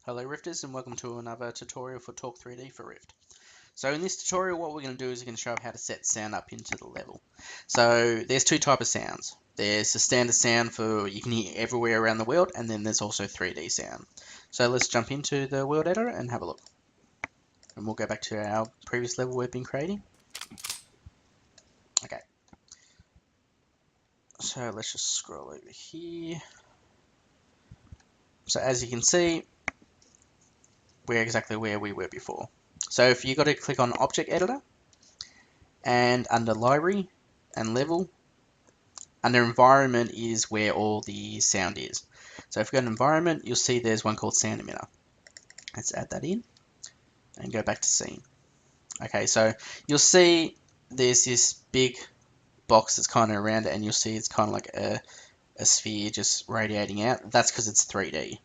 Hello Rifters, and welcome to another tutorial for Torque3D for Rift. So in this tutorial what we're going to do is we're going to show how to set sound up into the level. So there's two types of sounds. There's the standard sound for you can hear everywhere around the world, and then there's also 3D sound. So let's jump into the world editor and have a look. And we'll go back to our previous level we've been creating. Okay. So let's just scroll over here. So as you can see, we're exactly where we were before. So if you got to click on Object Editor, and under Library and Level, under Environment is where all the sound is. So if you go to Environment, you'll see there's one called Sound Emitter. Let's add that in and go back to Scene. Okay, so you'll see there's this big box that's kind of around it, and you'll see it's kind of like a sphere just radiating out. That's because it's 3D.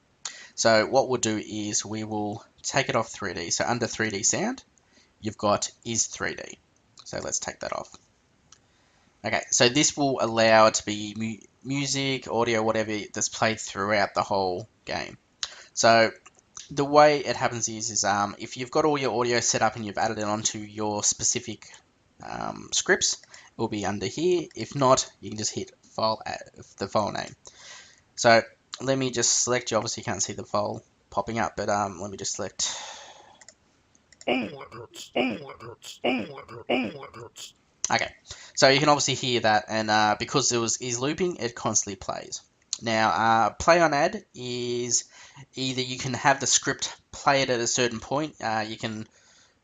So what we'll do is we will take it off 3D. So under 3D Sound, you've got Is 3D. So let's take that off. Okay, so this will allow it to be music, audio, whatever that's played throughout the whole game. So the way it happens is if you've got all your audio set up and you've added it onto your specific scripts, it will be under here. If not, you can just hit file, the file name. So let me just select, you obviously can't see the file popping up, but let me just select. Okay, so you can obviously hear that, and because it is looping, it constantly plays. Now, play on add is either you can have the script play it at a certain point.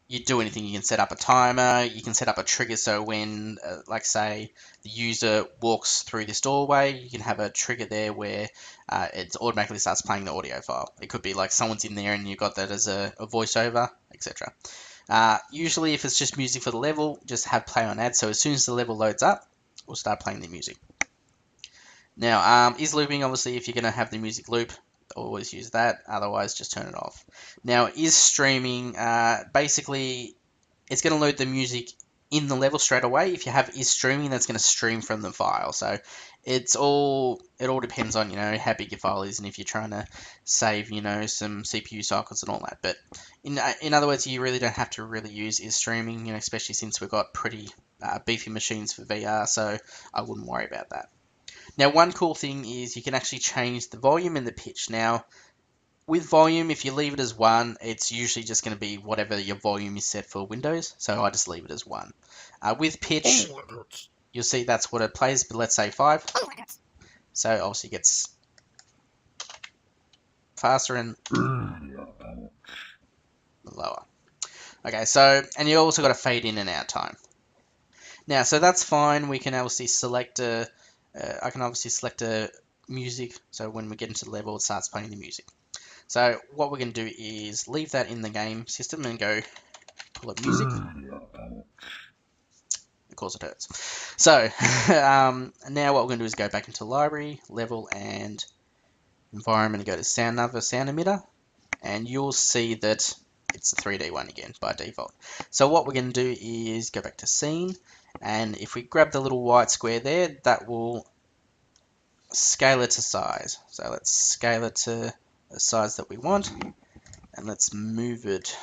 You do anything. You can set up a timer. You can set up a trigger. So when, like say, the user walks through this doorway, you can have a trigger there where it automatically starts playing the audio file. It could be like someone's in there and you got that as a voiceover, etc. Usually, if it's just music for the level, just have play on add. So as soon as the level loads up, we'll start playing the music. Now, is looping, obviously, if you're going to have the music loop, always use that. Otherwise, just turn it off. Now, is streaming, basically, it's going to load the music in the level straight away. If you have is streaming, that's going to stream from the file. So it all depends on, how big your file is and if you're trying to save, some CPU cycles and all that. But in other words, you really don't have to really use is streaming, especially since we've got pretty beefy machines for VR, so I wouldn't worry about that. Now, one cool thing is you can actually change the volume and the pitch. Now, with volume, if you leave it as 1, it's usually just going to be whatever your volume is set for Windows, so I just leave it as 1. With pitch, you'll see that's what it plays, but let's say 5. So obviously it gets faster and lower. Okay, so, and you also got a fade in and out time. Now, so that's fine. We can obviously select I can obviously select a music, so when we get into the level, it starts playing the music. So what we're going to do is leave that in the game system and go pull up music. Of course it hurts. So now what we're going to do is go back into library, level, and environment, and go to sound emitter, and you'll see that it's a 3D one again by default. So what we're going to do is go back to scene, and if we grab the little white square there, that will scale it to size. So let's scale it to the size that we want, and let's move it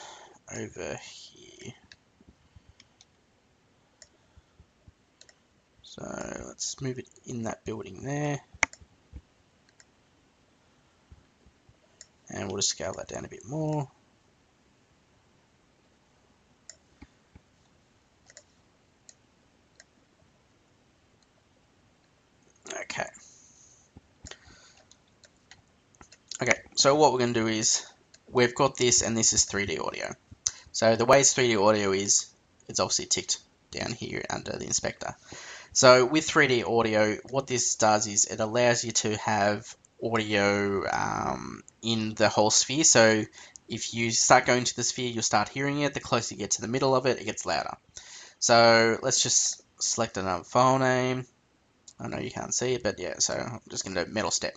over here. So let's move it in that building there, and we'll just scale that down a bit more. Okay, so what we're going to do is we've got this, and this is 3D audio. So the way it's 3D audio is it's obviously ticked down here under the inspector. So with 3D audio, what this does is it allows you to have audio in the whole sphere. So if you start going to the sphere, you'll start hearing it. The closer you get to the middle of it, it gets louder. So let's just select another file name. I know you can't see it, but yeah, so I'm just going to do metal step.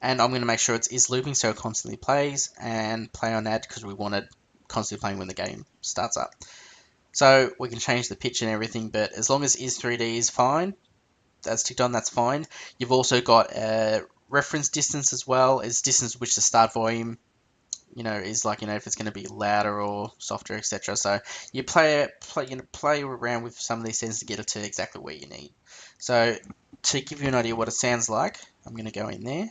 And I'm going to make sure it is looping so it constantly plays, and play on add because we want it constantly playing when the game starts up. So we can change the pitch and everything, but as long as is 3D is fine, that's ticked on, that's fine. You've also got a reference distance as well is distance which the start volume, is like, if it's going to be louder or softer, etc. So you play around with some of these settings to get it to exactly where you need. So to give you an idea what it sounds like, I'm going to go in there,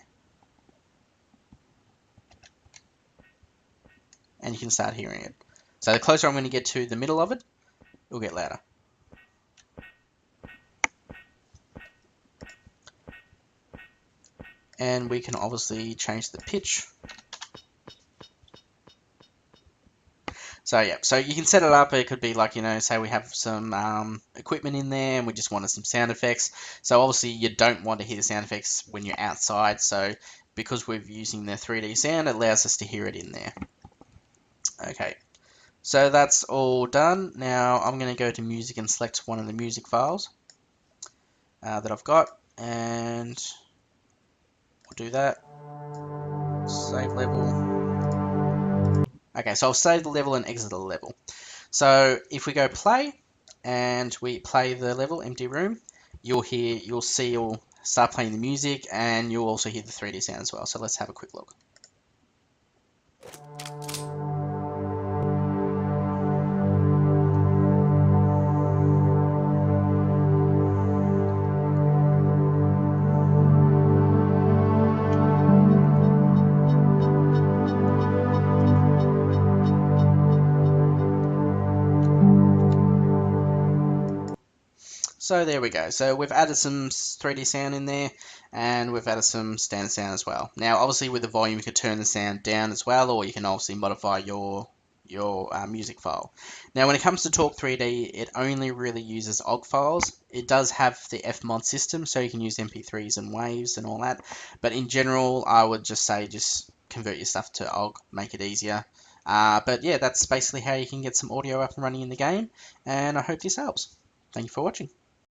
and you can start hearing it. So the closer I'm going to get to the middle of it, it'll get louder. And we can obviously change the pitch. So yeah, so you can set it up. It could be like, say we have some equipment in there and we just wanted some sound effects. So obviously you don't want to hear the sound effects when you're outside. So because we're using the 3D sound, it allows us to hear it in there. Okay, so that's all done. Now I'm going to go to music and select one of the music files that I've got, and we'll do that. Save level. Okay, so I'll save the level and exit the level. So if we go play and we play the level, empty room, you'll see it'll start playing the music, and you'll also hear the 3D sound as well. So let's have a quick look. So there we go. So we've added some 3D sound in there, and we've added some standard sound as well. Now, obviously, with the volume, you can turn the sound down as well, or you can obviously modify your music file. Now, when it comes to Torque3D, it only really uses OGG files. It does have the Fmod system, so you can use MP3s and waves and all that. But in general, I would just say just convert your stuff to OGG, make it easier. But yeah, that's basically how you can get some audio up and running in the game, and I hope this helps. Thank you for watching.